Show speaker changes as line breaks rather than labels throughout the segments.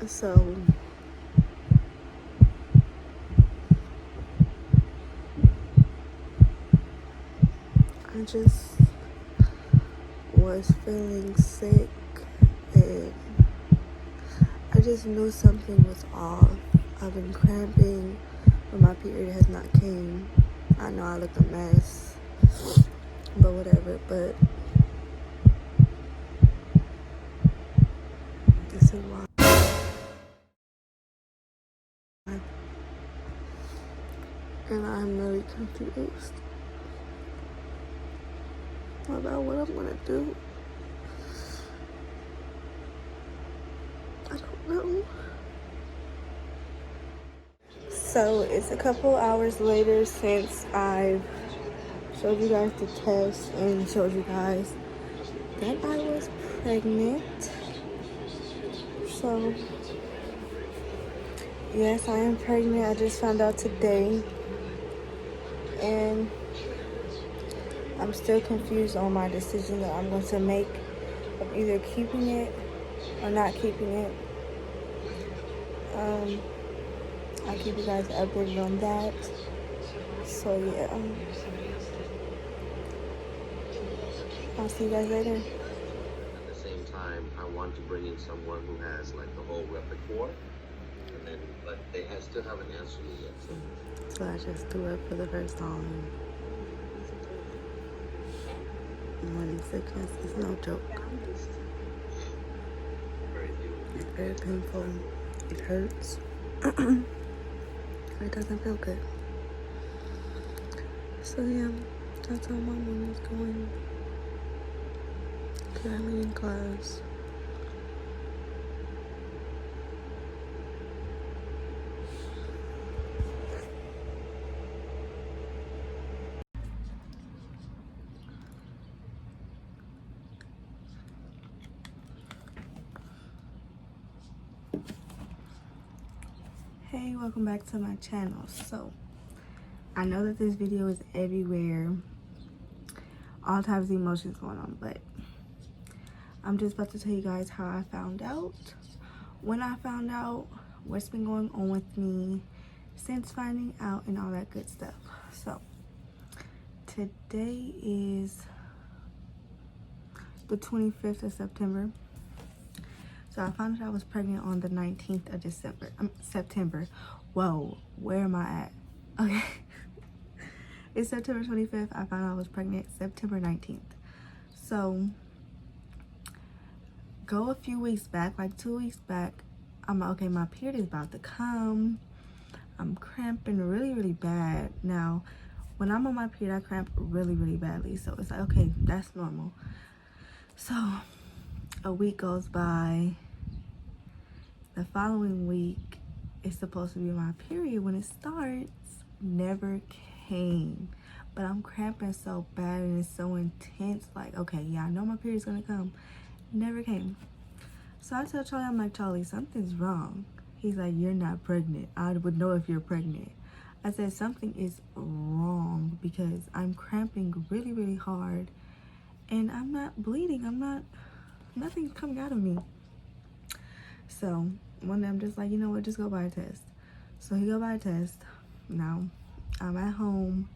So I just was feeling sick, and I just knew something was off. I've been cramping, but my period has not came. I know I look a mess, but whatever. But this is why. And I'm really confused about what I'm gonna do. I don't know. So it's a couple hours later since I showed you guys the test and showed you guys that I was pregnant. So yes, I am pregnant. I just found out today, and I'm still confused on my decision that I'm going to make of either keeping it or not keeping it. I'll keep you guys updated on that. So yeah, I'll see you guys later.
At the same time, I want to bring in someone who has like the whole repertoire, and then but they still haven't answered me yet.
So I just threw up for the first time. Morning sickness is no joke. It's very painful. It hurts. It doesn't feel good. So yeah, that's how my morning's going. Currently in class. Hey, welcome back to my channel. So I know that this video is everywhere, all types of emotions going on, but I'm just about to tell you guys how I found out, when I found out, what's been going on with me since finding out, and all that good stuff. So today is the 25th of September. So I found out I was pregnant on the 19th of September. Whoa, where am I at? Okay. It's September 25th. I found out I was pregnant September 19th. So go a few weeks back, like 2 weeks back, I'm like, okay, my period is about to come. I'm cramping really, really bad. Now, when I'm on my period, I cramp really, really badly. So it's like, okay, that's normal. So a week goes by. The following week is supposed to be my period. When it starts, never came. But I'm cramping so bad and it's so intense. Like, okay, yeah, I know my period's gonna come. Never came. So I tell Charlie, I'm like, Charlie, something's wrong. He's like, you're not pregnant. I would know if you're pregnant. I said, something is wrong because I'm cramping really, really hard and I'm not bleeding. Nothing's coming out of me. So one day I'm just like, you know what, just go buy a test. So he go buy a test. Now I'm at home.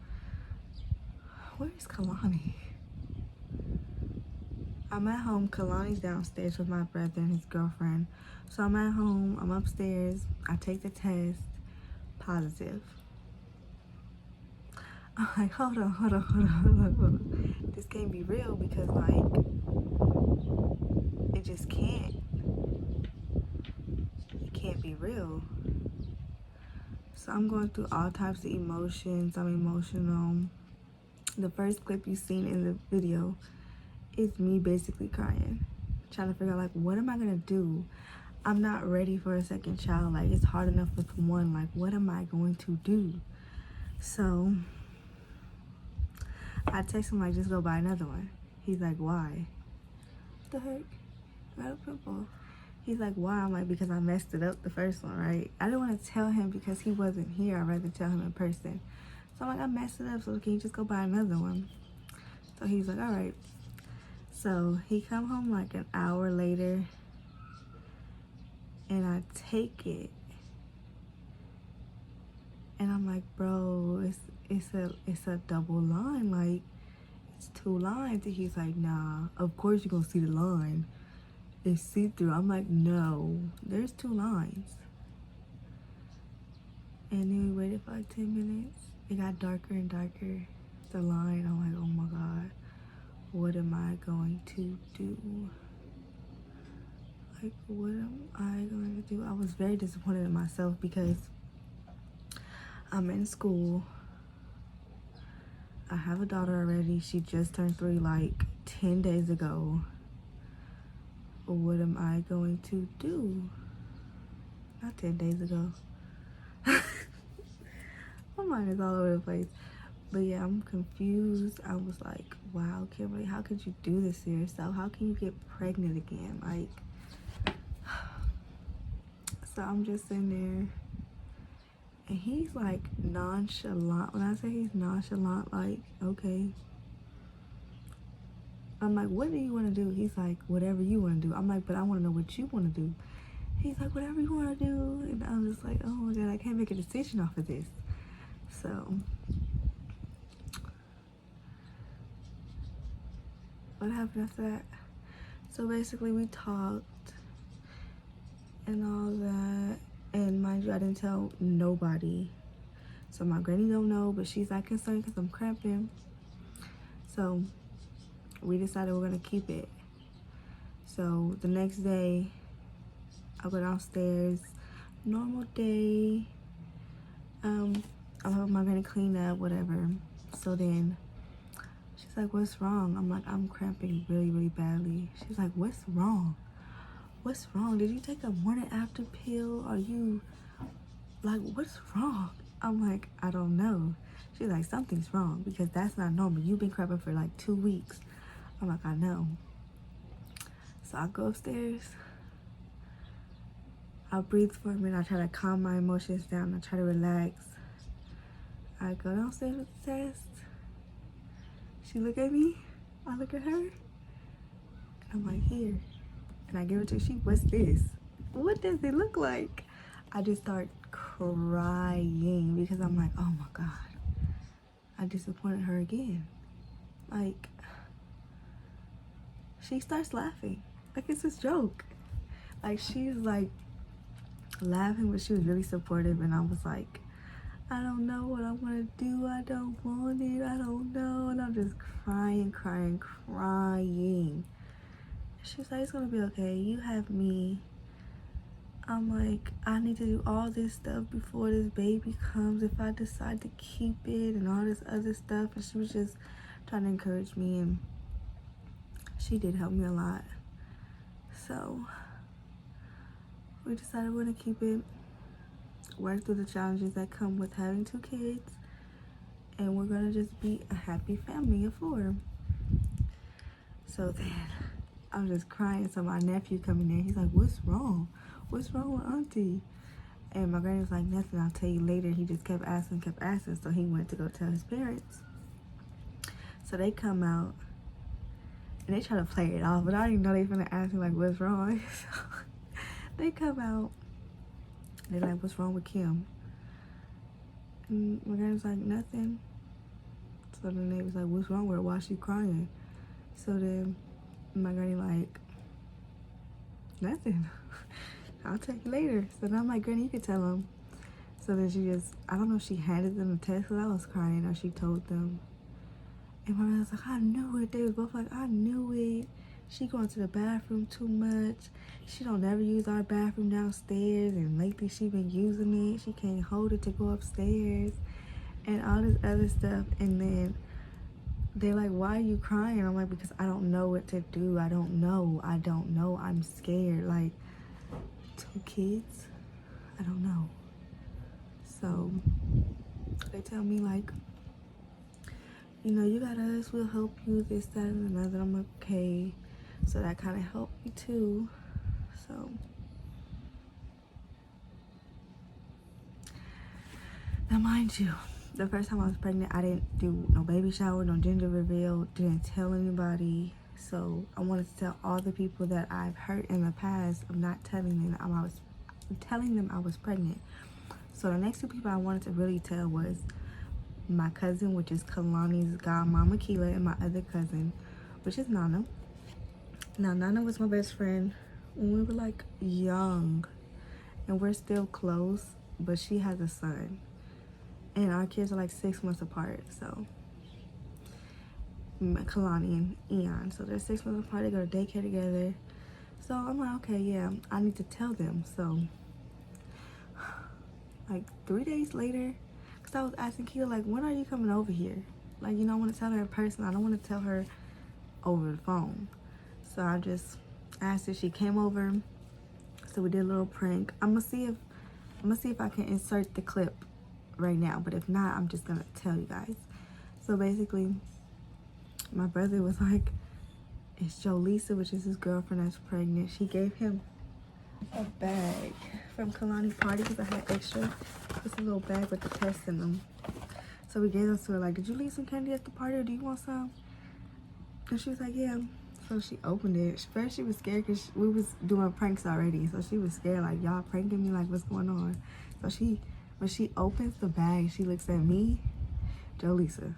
Where's Kalani? I'm at home. Kalani's downstairs with my brother and his girlfriend. So I'm at home. I'm upstairs. I take the test. Positive. I'm like, hold on. This can't be real because, like, it just can't. It can't be real. So I'm going through all types of emotions. I'm emotional. The first clip you seen in the video is me basically crying. Trying to figure out, like, what am I going to do? I'm not ready for a second child. Like, it's hard enough with one. Like, what am I going to do? So I text him, like, just go buy another one. He's like, why? What the heck? I got a pimple. He's like, why? I'm like, because I messed it up the first one, right? I didn't want to tell him because he wasn't here. I'd rather tell him in person. So I'm like, I messed it up, so can you just go buy another one? So he's like, all right. So he come home like an hour later, and I take it, and I'm like, bro, it's a double line, like it's 2 lines. And he's like, nah, of course you're gonna see the line. It's see-through. I'm like, no, there's 2 lines. And then we waited for like 10 minutes. It got darker and darker, the line. I'm like, oh my God, what am I going to do? Like, what am I going to do? I was very disappointed in myself because I'm in school. I have a daughter already. She just turned 3 like 10 days ago. What am I going to do? Not 10 days ago. My mind is all over the place. But yeah, I'm confused. I was like, wow, Kimberly, how could you do this to yourself? How can you get pregnant again? Like, so I'm just sitting there. And he's like nonchalant. When I say he's nonchalant, like, okay. I'm like, what do you want to do? He's like, whatever you want to do. I'm like, but I want to know what you want to do. He's like, whatever you want to do. And I'm just like, oh my God, I can't make a decision off of this. So, what happened after that? So basically we talked and all that. And mind you, I didn't tell nobody. So my granny don't know, but she's like concerned because I'm cramping. So we decided we're gonna keep it. So the next day, I go downstairs, normal day. I'm helping my granny clean up, whatever. So then she's like, what's wrong? I'm like, I'm cramping really, really badly. She's like, what's wrong? What's wrong? Did you take a morning after pill? Are you, like, what's wrong? I'm like, I don't know. She's like, something's wrong because that's not normal. You've been cramping for like 2 weeks. I'm like, I know. So I go upstairs. I breathe for a minute. I try to calm my emotions down. I try to relax. I go downstairs with the test. She look at me. I look at her. And I'm like, here. And I give it to her. She, what's this? What does it look like? I just start crying because I'm like, oh my God. I disappointed her again. Like, she starts laughing. Like it's a joke. Like she's like laughing, but she was really supportive. And I was like, I don't know what I want to do. I don't want it. I don't know. And I'm just crying. She's like, it's going to be okay. You have me. I'm like, I need to do all this stuff before this baby comes if I decide to keep it and all this other stuff. And she was just trying to encourage me, and she did help me a lot. So we decided we're going to keep it, work through the challenges that come with having 2 kids, and we're going to just be a happy family of 4. So then I'm just crying. So my nephew coming in, he's like, what's wrong? What's wrong with Auntie? And my granny was like, nothing, I'll tell you later. He just kept asking. So he went to go tell his parents. So they come out and they try to play it off, but I didn't know they finna ask me like, what's wrong? So they come out. They're like, what's wrong with Kim? And my granny was like, nothing. So then they was like, what's wrong with her? Why is she crying? So then my granny like, nothing. I'll tell you later. So then I'm like, Granny, you can tell them. So then she just, I don't know if she handed them the test because I was crying, or she told them. And my mom was like, I knew it. They were both like, I knew it. She going to the bathroom too much. She don't never use our bathroom downstairs. And lately she been using it. She can't hold it to go upstairs. And all this other stuff. And then they're like, why are you crying? I'm like, because I don't know what to do. I don't know. I'm scared. Like, 2 kids, I don't know. So they tell me like, you know, you got us, we'll help you, this, that, and another. I'm like, okay. So that kind of helped me too. So now mind you, the first time I was pregnant, I didn't do no baby shower, no gender reveal, didn't tell anybody. So I wanted to tell all the people that I've hurt in the past of not telling them I was telling them I was pregnant. So the next two people I wanted to really tell was my cousin, which is Kalani's godmama Keela, and my other cousin, which is Nana. Now Nana was my best friend when we were like young, and we're still close, but she has a son and our kids are like 6 months apart. So Kalani and Eon, so they're 6 months apart. They go to daycare together. So I'm like, okay, yeah, I need to tell them. So like 3 days later, because I was asking Keela, like, when are you coming over here? Like, you know, I want to tell her in person. I don't want to tell her over the phone. So I just asked her. She came over. So we did a little prank. I'm gonna see if I can insert the clip right now. But if not, I'm just gonna tell you guys. So basically, my brother was like, it's Jolisa, which is his girlfriend that's pregnant. She gave him a bag from Kalani party because I had extra. It's a little bag with the tests in them. So we gave them to her, like, did you leave some candy at the party or do you want some? And she was like, yeah. So she opened it. First she was scared because we was doing pranks already. So she was scared, like, y'all pranking me, like, what's going on? So when she opens the bag, she looks at me, Jolisa,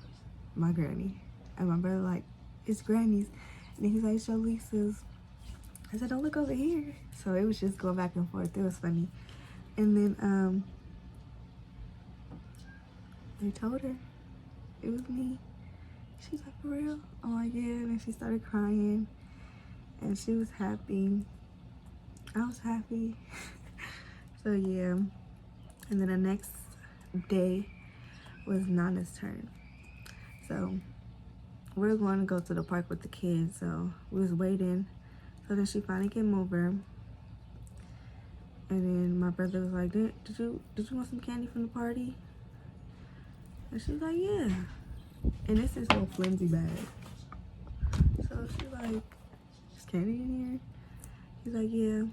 my granny. And my brother like, it's Granny's. And he's like, Jolisa's. I said, don't look over here. So it was just going back and forth. It was funny. And then they told her it was me. She's like, for real? I'm like, yeah. And then she started crying. And she was happy. I was happy. So yeah. And then the next day was Nana's turn. So we're going to go to the park with the kids. So we was waiting. So then she finally came over. And then my brother was like, did you want some candy from the party? And she was like, yeah. And this is a little flimsy bag. So she's like, is candy in here? He's like, yeah.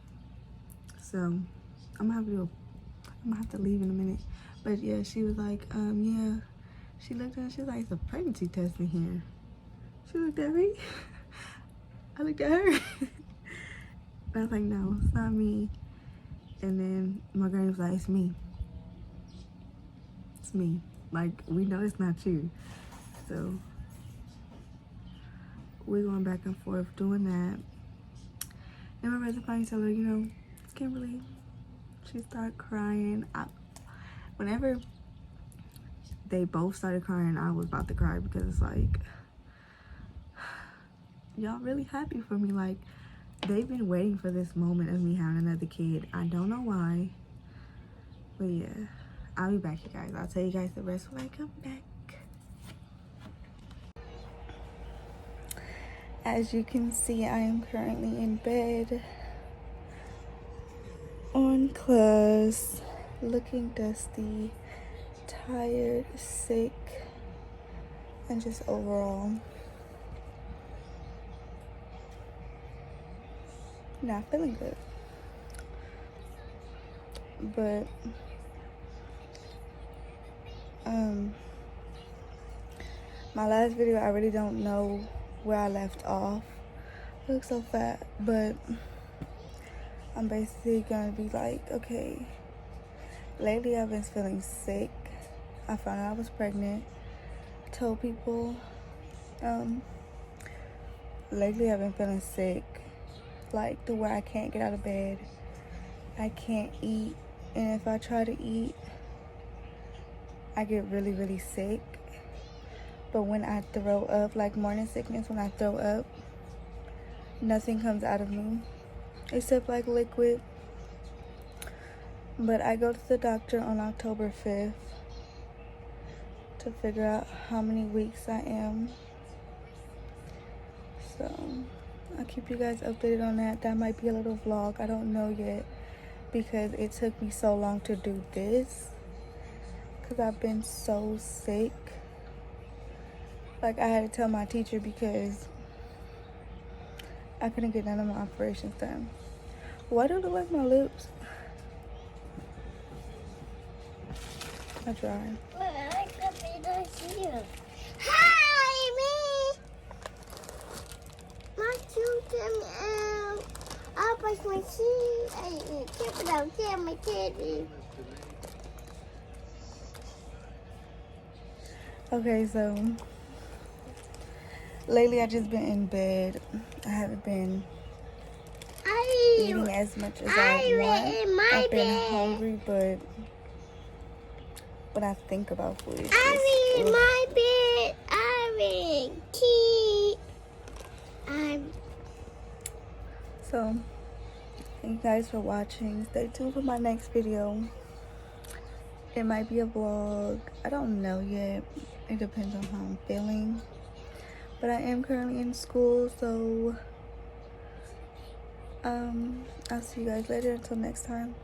So I'm gonna have to leave in a minute. But yeah, she was like, yeah. She looked at her, she was like, it's a pregnancy test in here. She looked at me. I looked at her. I was like, no, it's not me. And then my granny was like, it's me. It's me. Like, we know it's not you. So we're going back and forth doing that. And my brother finally told her, you know, it's Kimberly. She started crying. Whenever they both started crying, I was about to cry because it's like, y'all really happy for me. Like, they've been waiting for this moment of me having another kid. I don't know why. But yeah, I'll be back, you guys. I'll tell you guys the rest when I come back. As you can see, I am currently in bed on class, looking dusty, tired, sick, and just overall not feeling good. But my last video, I really don't know where I left off. I look so fat, but I'm basically gonna be like, okay, lately I've been feeling sick. I found out I was pregnant. I told people, lately I've been feeling sick, like to where I can't get out of bed. I can't eat, and if I try to eat, I get really, really sick. But when I throw up, like morning sickness, when I throw up, nothing comes out of me except like liquid. But I go to the doctor on October 5th to figure out how many weeks I am. So I'll keep you guys updated on that. That might be a little vlog. I don't know yet because it took me so long to do this because I've been so sick. Like, I had to tell my teacher because I couldn't get none of my operations done. Why do I look like my lips are dry?
Hi, me. My children. I brush my
Okay, so lately I just been in bed. I haven't been eating as much as I want. I've been hungry, but when I think about food, it's just, ugh.
My bed. Key.
So, thank you guys for watching. Stay tuned for my next video. It might be a vlog. I don't know yet. It depends on how I'm feeling. But I am currently in school, so I'll see you guys later. Until next time.